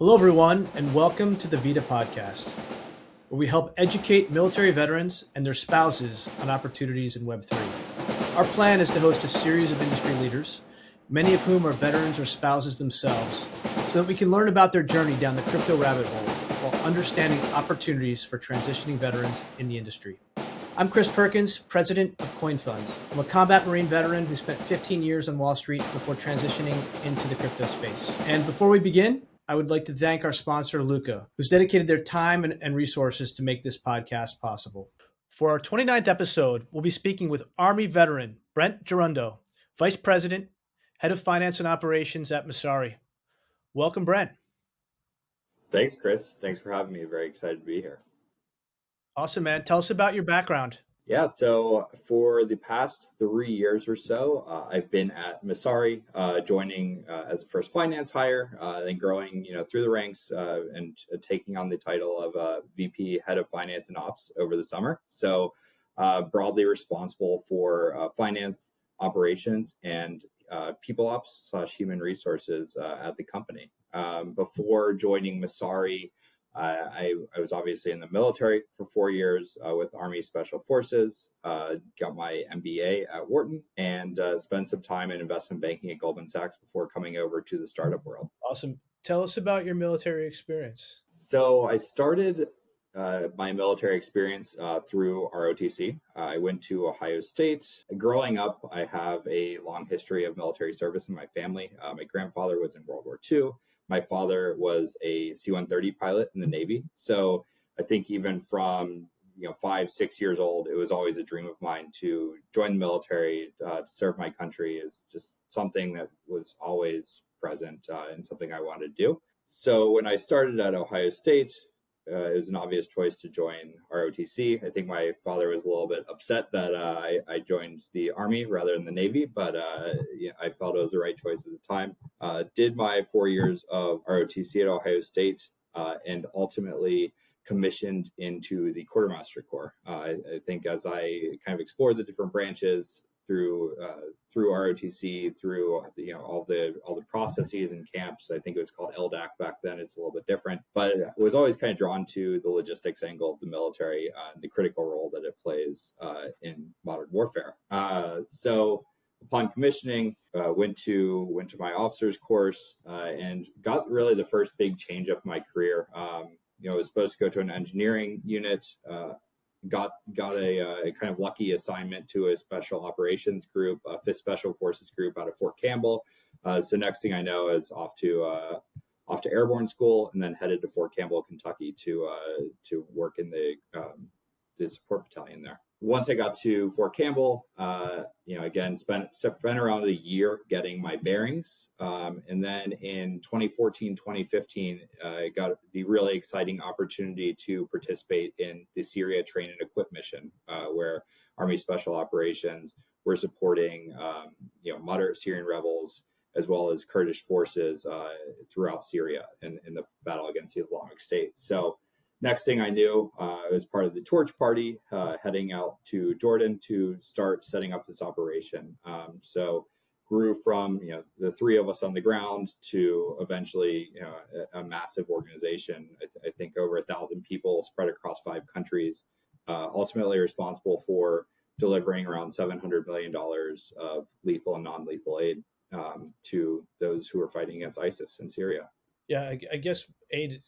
Hello, everyone, and welcome to the VIDA podcast, where we help educate military veterans and their spouses on opportunities in Web3. Our plan is to host a series of industry leaders, many of whom are veterans or spouses themselves, so that we can learn about their journey down the crypto rabbit hole while understanding opportunities for transitioning veterans in the industry. I'm Chris Perkins, president of CoinFund. I'm a combat Marine veteran who spent 15 years on Wall Street before transitioning into the crypto space. And before we begin, I would like to thank our sponsor, Luca, who's dedicated their time and resources to make this podcast possible. For our 29th episode, we'll be speaking with Army veteran BrentGerundo, Vice President, Head of Finance and Operations at MESSARI. Welcome, Brent. Thanks, Chris. Thanks for having me. Very excited to be here. Awesome, man. Tell us about your background. Yeah, so for the past 3 years or so, I've been at MESSARI, joining as a first finance hire, then growing, through the ranks and taking on the title of VP, Head of Finance and Ops over the summer. So broadly responsible for finance, operations, and people ops / human resources at the company. Before joining MESSARI, I was obviously in the military for 4 years with Army Special Forces, got my MBA at Wharton, and spent some time in investment banking at Goldman Sachs before coming over to the startup world. Awesome. Tell us about your military experience. So I started my military experience through ROTC. I went to Ohio State. Growing up, I have a long history of military service in my family. My grandfather was in World War II. My father was a C-130 pilot in the Navy. So I think even from 5, 6 years old, it was always a dream of mine to join the military, to serve my country. Is just something that was always present and something I wanted to do. So when I started at Ohio State, it was an obvious choice to join ROTC. I think my father was a little bit upset that I joined the Army rather than the Navy, but I felt it was the right choice at the time. Did my 4 years of ROTC at Ohio State and ultimately commissioned into the Quartermaster Corps. I think as I kind of explored the different branches through ROTC, through all the processes and camps. I think it was called LDAC back then. It's a little bit different, but I was always kind of drawn to the logistics angle of the military, the critical role that it plays in modern warfare. So upon commissioning, went to my officer's course and got really the first big change up in my career. I was supposed to go to an engineering unit. Got a kind of lucky assignment to a special operations group, a 5th Special Forces group out of Fort Campbell. So next thing I know is off to airborne school, and then headed to Fort Campbell, Kentucky to work in the support battalion there. Once I got to Fort Campbell, again, spent around a year getting my bearings. And then in 2014, 2015, I got the really exciting opportunity to participate in the Syria Train and Equip mission, where Army Special Operations were supporting, moderate Syrian rebels, as well as Kurdish forces throughout Syria in the battle against the Islamic State. So next thing I knew, I was part of the Torch Party, heading out to Jordan to start setting up this operation. So grew from the 3 of us on the ground to eventually a massive organization. I think over 1,000 people spread across 5 countries, ultimately responsible for delivering around $700 million of lethal and non-lethal aid to those who are fighting against ISIS in Syria. Yeah, I guess aid.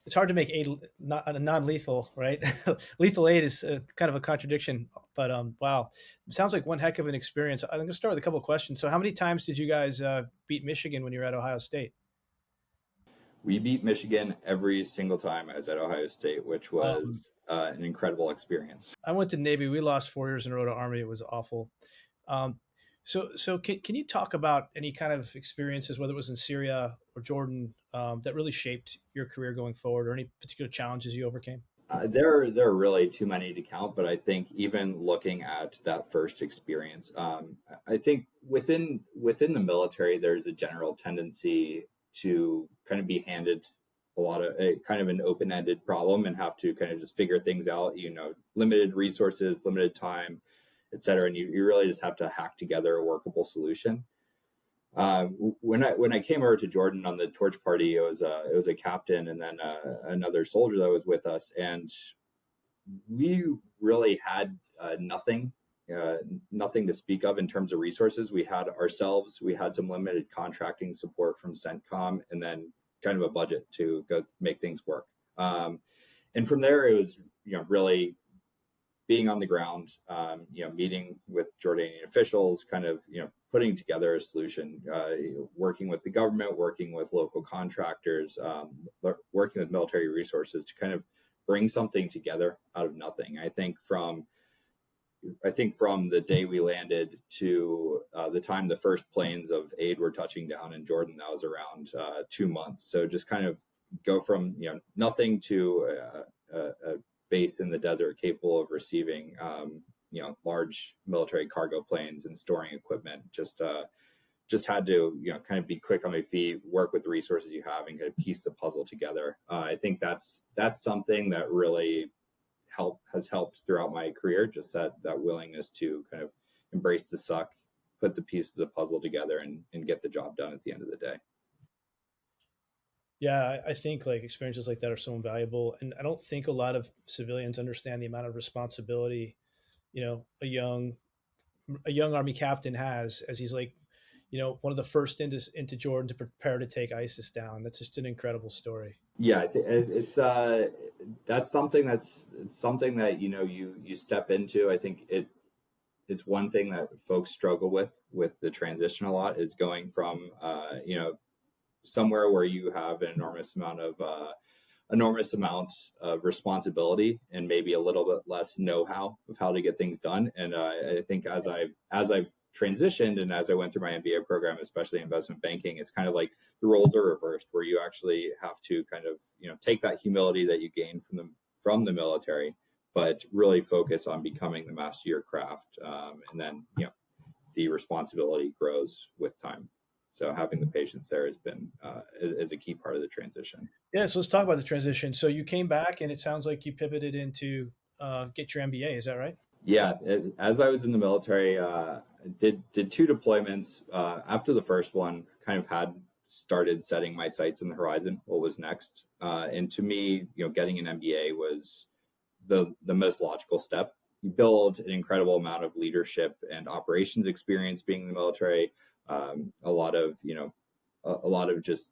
It's hard to make aid non-lethal, right? Lethal aid is kind of a contradiction, but wow, it sounds like one heck of an experience. I'm going to start with a couple of questions. So how many times did you guys beat Michigan when you were at Ohio State? We beat Michigan every single time I was at Ohio State, which was an incredible experience. I went to Navy. We lost 4 years in a row to Army. It was awful. So can you talk about any kind of experiences, whether it was in Syria or Jordan, that really shaped your career going forward, or any particular challenges you overcame? There are really too many to count, but I think even looking at that first experience, I think within the military, there's a general tendency to kind of be handed a lot of kind of an open-ended problem and have to kind of just figure things out, limited resources, limited time, et cetera. And you really just have to hack together a workable solution. When I came over to Jordan on the torch party, it was a captain and then another soldier that was with us, and we really had uh, nothing to speak of in terms of resources. We had ourselves, we had some limited contracting support from CENTCOM, and then kind of a budget to go make things work. And from there, it was really being on the ground, meeting with Jordanian officials, kind of putting together a solution, working with the government, working with local contractors, working with military resources to kind of bring something together out of nothing. I think from the day we landed to the time the first planes of aid were touching down in Jordan, that was around 2 months. So just kind of go from nothing to a base in the desert capable of receiving large military cargo planes and storing equipment. Just had to kind of be quick on my feet, work with the resources you have, and kind of piece the puzzle together. I think that's something that really has helped throughout my career, just that willingness to kind of embrace the suck, put the pieces of the puzzle together, and get the job done at the end of the day. Yeah, I think like experiences like that are so invaluable, and I don't think a lot of civilians understand the amount of responsibility a young army captain has, as he's like one of the first into Jordan to prepare to take ISIS down. That's just an incredible story. Yeah, it's that's something it's something that you step into. I think it's one thing that folks struggle with the transition a lot, is going from somewhere where you have an enormous amount of responsibility and maybe a little bit less know-how of how to get things done. And I think as I've transitioned and as I went through my MBA program, especially investment banking, it's kind of like the roles are reversed, where you actually have to kind of take that humility that you gain from the military, but really focus on becoming the master of your craft, and then the responsibility grows with time. So having the patience there has been is a key part of the transition. Yeah, so let's talk about the transition. So you came back, and it sounds like you pivoted into get your MBA. Is that right? Yeah, as I was in the military, did two deployments. After the first one, kind of had started setting my sights in the horizon. What was next? And to me, getting an MBA was the most logical step. You build an incredible amount of leadership and operations experience being in the military. A lot of just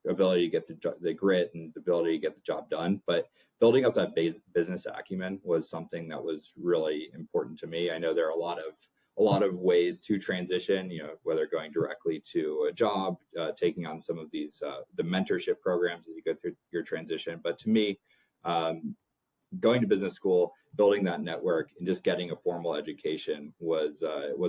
ability to get the grit and the ability to get the job done. But building up that business acumen was something that was really important to me. I know there are a lot of ways to transition, whether going directly to a job, taking on some of these the mentorship programs as you go through your transition. But to me, going to business school, building that network, and just getting a formal education was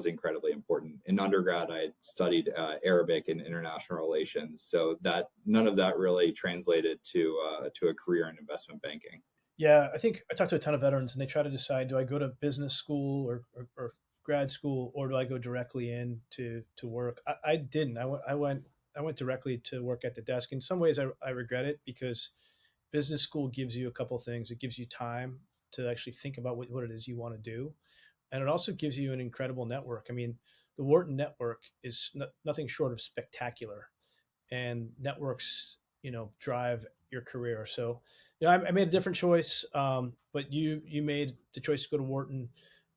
incredibly important. In undergrad, I studied Arabic and international relations, so that none of that really translated to a career in investment banking. Yeah, I think I talked to a ton of veterans, and they try to decide: do I go to business school or grad school, or do I go directly in to work? I didn't. I went directly to work at the desk. In some ways, I regret it, because business school gives you a couple things. It gives you time to actually think about what it is you want to do, and it also gives you an incredible network. I mean, the Wharton network is nothing short of spectacular, and networks drive your career. So I made a different choice, but you made the choice to go to Wharton.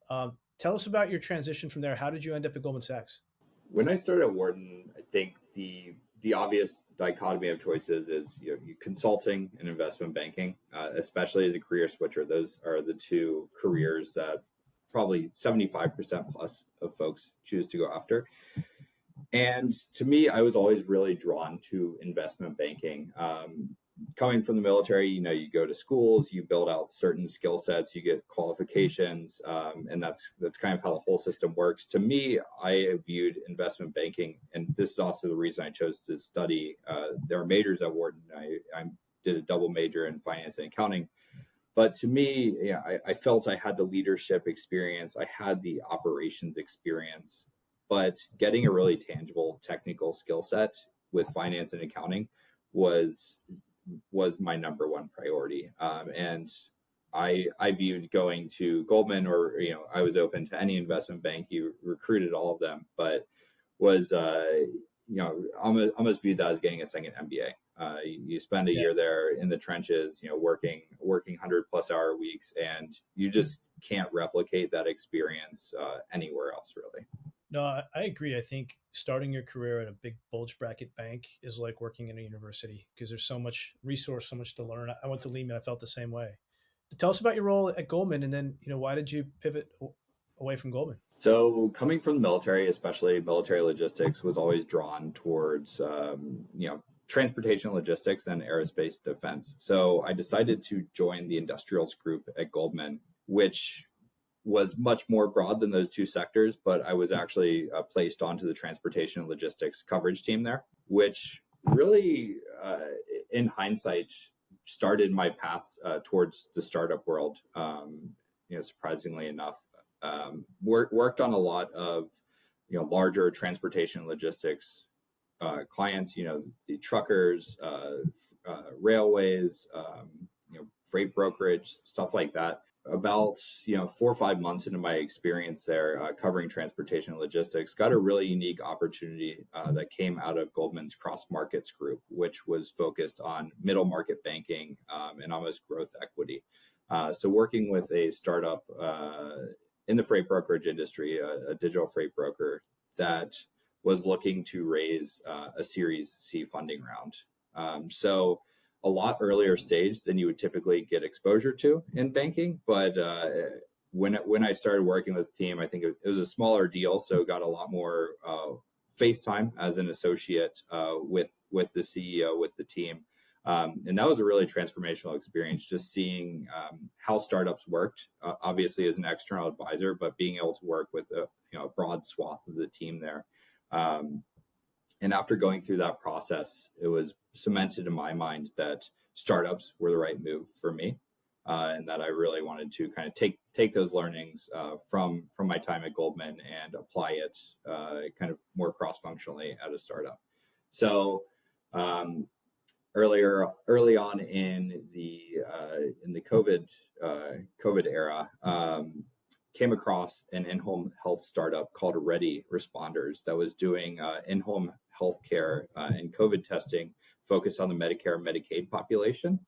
Tell us about your transition from there. How did you end up at Goldman Sachs? When I started at Wharton, I think the obvious dichotomy of choices is consulting and investment banking, especially as a career switcher. Those are the two careers that probably 75% plus of folks choose to go after. And to me, I was always really drawn to investment banking. Coming from the military, you go to schools, you build out certain skill sets, you get qualifications, and that's kind of how the whole system works. To me, I viewed investment banking, and this is also the reason I chose to study. There are majors at Wharton. I did a double major in finance and accounting. But to me, I felt I had the leadership experience, I had the operations experience, but getting a really tangible technical skill set with finance and accounting was my number one priority. And I viewed going to Goldman, or I was open to any investment bank. You recruited all of them, but was, almost viewed that as getting a second MBA. You spend a year there in the trenches, working 100+ hour weeks, and you just can't replicate that experience anywhere else, really. No, I agree. I think starting your career at a big bulge bracket bank is like working in a university because there's so much resource, so much to learn. I went to Lehman. I felt the same way. Tell us about your role at Goldman, and then why did you pivot away from Goldman? So coming from the military, especially military logistics, was always drawn towards transportation logistics and aerospace defense. So I decided to join the industrials group at Goldman, which was much more broad than those two sectors, but I was actually placed onto the transportation and logistics coverage team there, which really, in hindsight, started my path towards the startup world. Surprisingly enough, worked on a lot of larger transportation logistics clients, the truckers, railways, freight brokerage, stuff like that. About 4 or 5 months into my experience there, covering transportation and logistics, got a really unique opportunity that came out of Goldman's cross markets group, which was focused on middle market banking and almost growth equity. So working with a startup in the freight brokerage industry, a digital freight broker that was looking to raise a Series C funding round. So a lot earlier stage than you would typically get exposure to in banking. But when I started working with the team, I think it was a smaller deal, so got a lot more face time as an associate with the CEO, with the team. And that was a really transformational experience, just seeing how startups worked, obviously as an external advisor, but being able to work with a broad swath of the team there. And after going through that process, it was cemented in my mind that startups were the right move for me, and that I really wanted to kind of take those learnings from my time at Goldman and apply it kind of more cross-functionally at a startup. So early on in the COVID era, came across an in-home health startup called Ready Responders that was doing in-home healthcare and COVID testing focused on the Medicare and Medicaid population.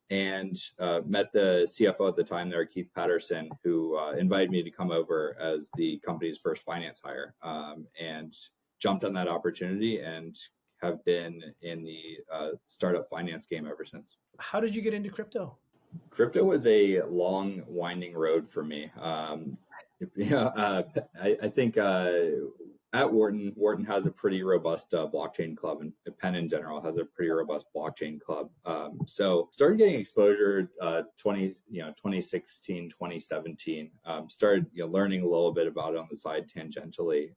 And met the CFO at the time there, Keith Patterson, who invited me to come over as the company's first finance hire, and jumped on that opportunity and have been in the startup finance game ever since. How did you get into crypto? Crypto was a long, winding road for me. I think at Wharton has a pretty robust blockchain club, and Penn in general has a pretty robust blockchain club. So started getting exposure 2016, 2017. Started learning a little bit about it on the side tangentially,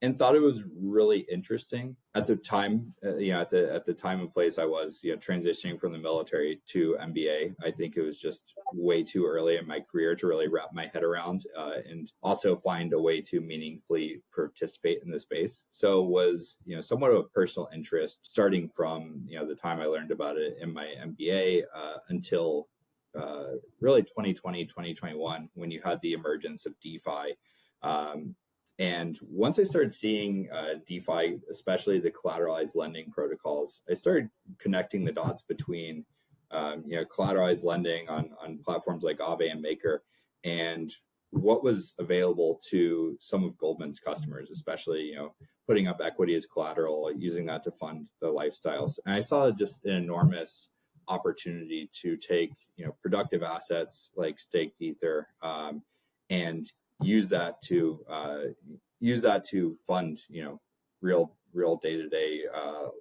and thought it was really interesting at the time. At the time and place I was transitioning from the military to MBA. I think it was just way too early in my career to really wrap my head around and also find a way to meaningfully participate in the space. So it was somewhat of a personal interest starting from the time I learned about it in my MBA until really 2020, 2021, when you had the emergence of DeFi. And once I started seeing DeFi, especially the collateralized lending protocols, I started connecting the dots between collateralized lending on platforms like Aave and Maker and what was available to some of Goldman's customers, especially putting up equity as collateral, using that to fund the lifestyles. And I saw just an enormous opportunity to take productive assets like staked ether and use that to fund real day-to-day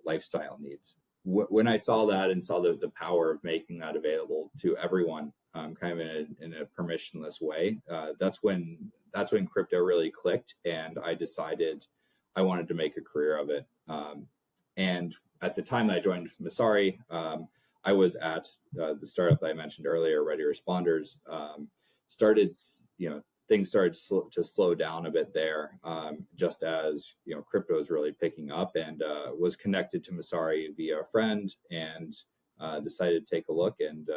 lifestyle needs. When I saw that and saw the power of making that available to everyone, kind of in a permissionless way, that's when crypto really clicked, and I decided I wanted to make a career of it. And at the time that I joined MESSARI, I was at the startup that I mentioned earlier, Ready Responders. Things started to slow down a bit there, just as crypto is really picking up, and was connected to MESSARI via a friend, and decided to take a look, and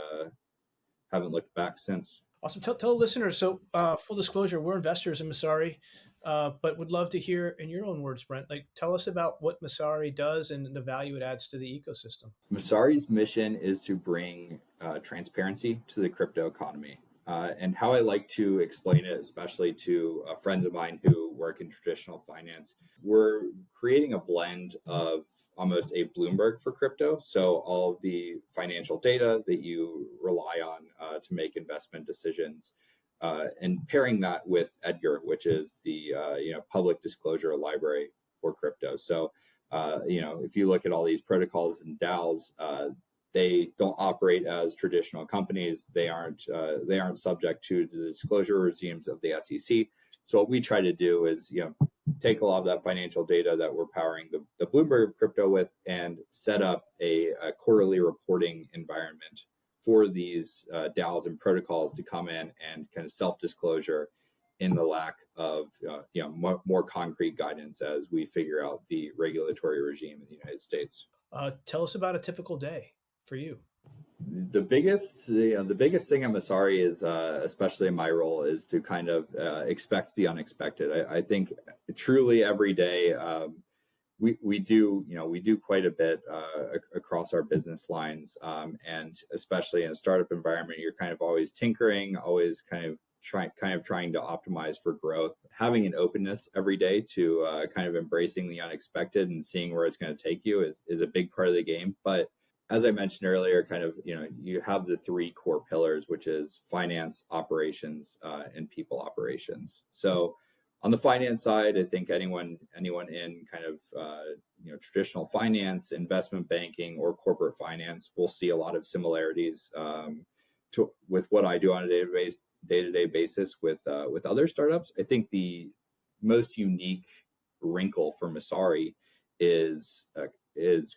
haven't looked back since. Awesome. Tell listeners. So full disclosure, we're investors in MESSARI. But would love to hear in your own words, Brent. Like, tell us about what MESSARI does and the value it adds to the ecosystem. Messari's mission is to bring transparency to the crypto economy. And how I like to explain it, especially to friends of mine who work in traditional finance, we're creating a blend of almost a Bloomberg for crypto. So all of the financial data that you rely on to make investment decisions, and pairing that with Edgar, which is the public disclosure library for crypto. So if you look at all these protocols and DAOs, they don't operate as traditional companies. They aren't subject to the disclosure regimes of the SEC. So what we try to do is take a lot of that financial data that we're powering the Bloomberg of crypto with and set up a quarterly reporting environment for these DAOs and protocols to come in and kind of self-disclosure in the lack of more concrete guidance as we figure out the regulatory regime in the United States. Tell us about a typical day for you. The biggest thing at Messari is, especially in my role, is to kind of expect the unexpected. I think truly every day we do quite a bit across our business lines, and especially in a startup environment, you're kind of always tinkering, always kind of trying to optimize for growth. Having an openness every day to kind of embracing the unexpected and seeing where it's going to take you is a big part of the game. But as I mentioned earlier, kind of you have the three core pillars, which is finance, operations, and people operations. So on the finance side, I think anyone in kind of traditional finance, investment banking, or corporate finance will see a lot of similarities with what I do on a day-to-day basis with other startups. I think the most unique wrinkle for Messari is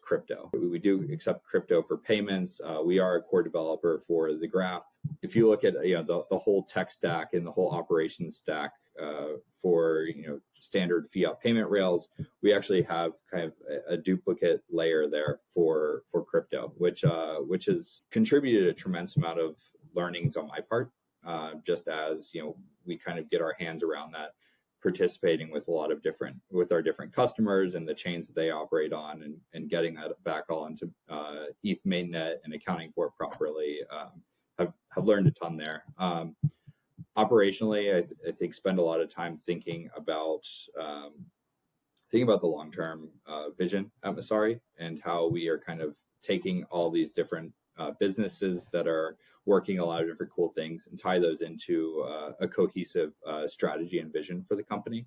crypto. We do accept crypto for payments. We are a core developer for the graph. If you look at the whole tech stack and the whole operations stack for standard fiat payment rails, we actually have kind of a duplicate layer there for crypto, which has contributed a tremendous amount of learnings on my part, just as we kind of get our hands around that, participating with our different customers and the chains that they operate on, and getting that back all into ETH mainnet and accounting for it properly. Have learned a ton there. Operationally, I think spend a lot of time thinking about the long-term vision at Messari and how we are kind of taking all these different businesses that are working a lot of different cool things and tie those into a cohesive strategy and vision for the company.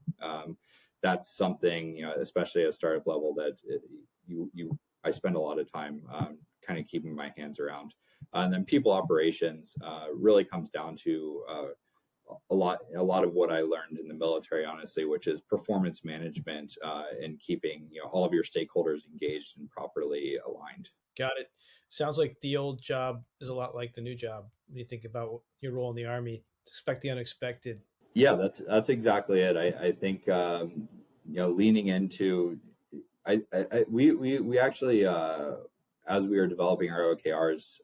That's something, especially at a startup level, that I spend a lot of time kind of keeping my hands around. And then people operations really comes down to a lot of what I learned in the military, honestly, which is performance management and keeping all of your stakeholders engaged and properly aligned. Got it. Sounds like the old job is a lot like the new job. When you think about your role in the Army, expect the unexpected. Yeah, that's exactly it. I think leaning into we actually as we were developing our OKRs,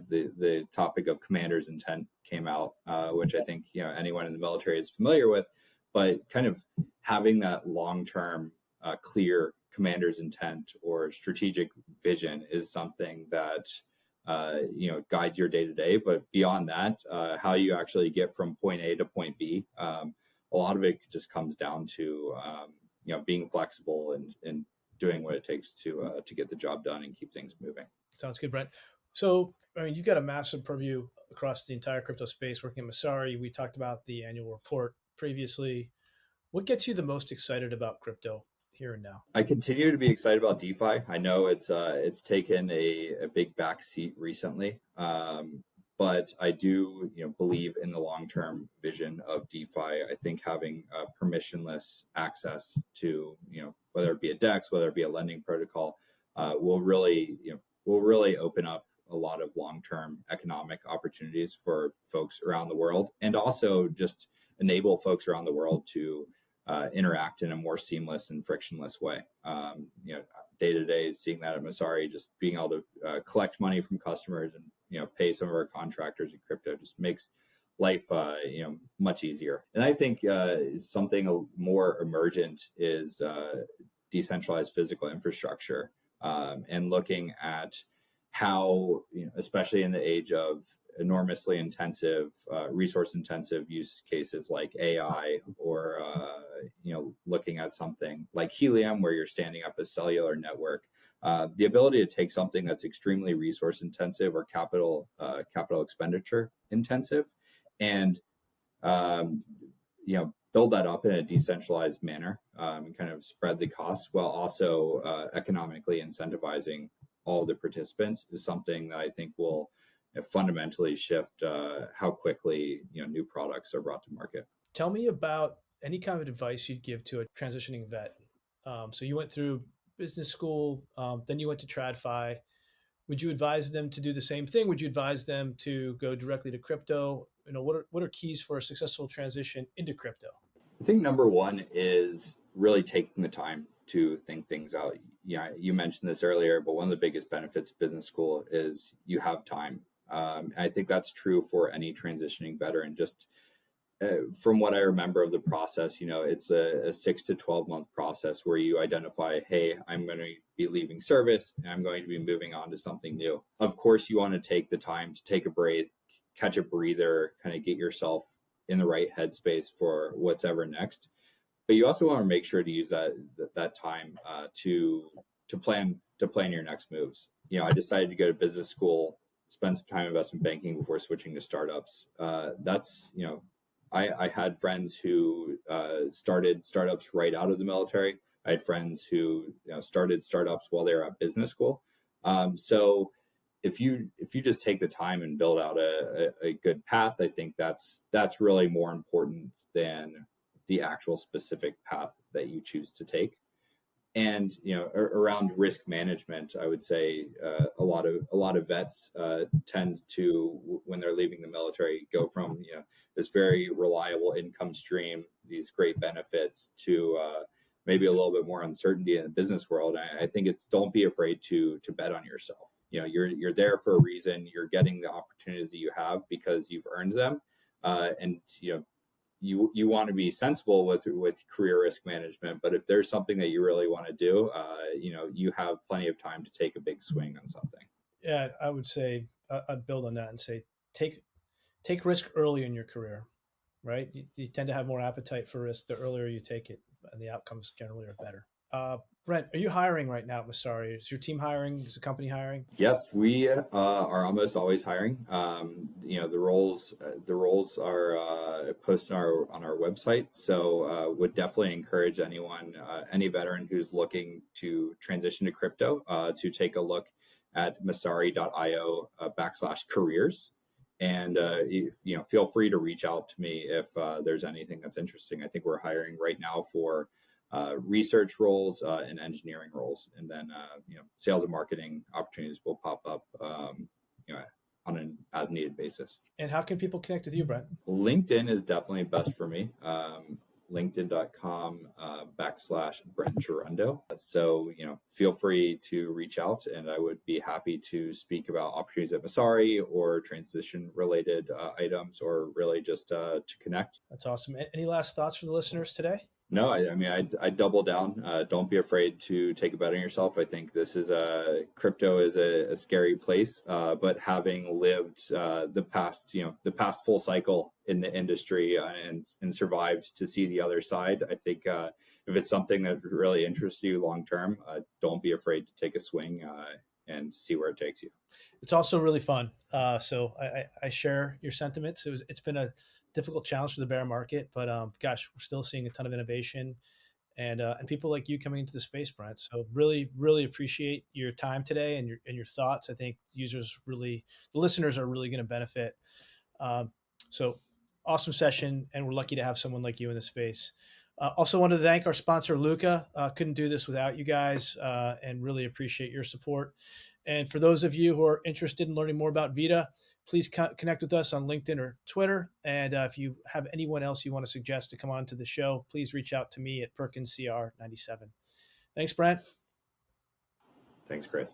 the topic of commander's intent came out, which I think anyone in the military is familiar with, but kind of having that long-term clear commander's intent or strategic vision is something that guides your day to day. But beyond that, how you actually get from point A to point B, a lot of it just comes down to being flexible and doing what it takes to get the job done and keep things moving. Sounds good, Brent. So, I mean, you've got a massive purview across the entire crypto space working at Messari. We talked about the annual report previously. What gets you the most excited about crypto here and now? I continue to be excited about DeFi. I know it's taken a big back seat recently, but I do believe in the long-term vision of DeFi. I think having permissionless access to whether it be a DEX, whether it be a lending protocol, will really open up a lot of long-term economic opportunities for folks around the world, and also just enable folks around the world to interact in a more seamless and frictionless way. Day to day, seeing that at Messari, just being able to collect money from customers and pay some of our contractors in crypto just makes life much easier. And I think something more emergent is decentralized physical infrastructure, and looking at how, especially in the age of enormously intensive, resource intensive use cases like AI, or looking at something like helium where you're standing up a cellular network. The ability to take something that's extremely resource intensive or capital expenditure intensive, and um, build that up in a decentralized manner, and kind of spread the costs while also economically incentivizing all the participants, is something that I think will fundamentally shift how quickly new products are brought to market. Tell me about any kind of advice you'd give to a transitioning vet. So you went through business school, then you went to TradFi. Would you advise them to do the same thing? Would you advise them to go directly to crypto? What are keys for a successful transition into crypto? I think number one is really taking the time to think things out. Yeah, you mentioned this earlier, but one of the biggest benefits of business school is you have time. I think that's true for any transitioning veteran. Just from what I remember of the process, it's a 6 to 12 month process where you identify, hey, I'm going to be leaving service and I'm going to be moving on to something new. Of course, you want to take the time to take a breath, catch a breather, kind of get yourself in the right headspace for what's ever next. But you also want to make sure to use that time to plan your next moves. I decided to go to business school, spend some time in investment banking before switching to startups. I had friends who started startups right out of the military. I had friends who started startups while they were at business school. So if you just take the time and build out a good path, I think that's really more important than the actual specific path that you choose to take. And around risk management, I would say a lot of vets tend to, when they're leaving the military, go from this very reliable income stream, these great benefits, to maybe a little bit more uncertainty in the business world. I think it's, don't be afraid to bet on yourself. You're there for a reason. You're getting the opportunities that you have because you've earned them, and you want to be sensible with career risk management. But if there's something that you really want to do, you have plenty of time to take a big swing on something. Yeah, I would say I'd build on that and say take risk early in your career, right? You tend to have more appetite for risk the earlier you take it, and the outcomes generally are better. Brent, are you hiring right now at Messari? Is your team hiring? Is the company hiring? Yes, we are almost always hiring. The roles are posted on our website. So would definitely encourage anyone, any veteran who's looking to transition to crypto, to take a look at messari.io /careers. And feel free to reach out to me if there's anything that's interesting. I think we're hiring right now for research roles and engineering roles, and then sales and marketing opportunities will pop up on an as needed basis. And how can people connect with you, Brent? LinkedIn is definitely best for me. LinkedIn.com /BrentGerundo. So feel free to reach out, and I would be happy to speak about opportunities at Messari or transition related items, or really just to connect. That's awesome. Any last thoughts for the listeners today? No, I double down. Don't be afraid to take a bet on yourself. I think this is crypto is a scary place, but having lived the past full cycle in the industry, and survived to see the other side, I think if it's something that really interests you long term, don't be afraid to take a swing and see where it takes you. It's also really fun. So I share your sentiments. It's been a difficult challenge for the bear market, but gosh, we're still seeing a ton of innovation and people like you coming into the space, Brent. So really, really appreciate your time today and your thoughts. I think the listeners are really going to benefit. So awesome session, and we're lucky to have someone like you in the space. Also wanted to thank our sponsor, Luca. Couldn't do this without you guys, and really appreciate your support. And for those of you who are interested in learning more about VIDA, please connect with us on LinkedIn or Twitter. And if you have anyone else you want to suggest to come on to the show, please reach out to me at PerkinsCR97. Thanks, Brent. Thanks, Chris.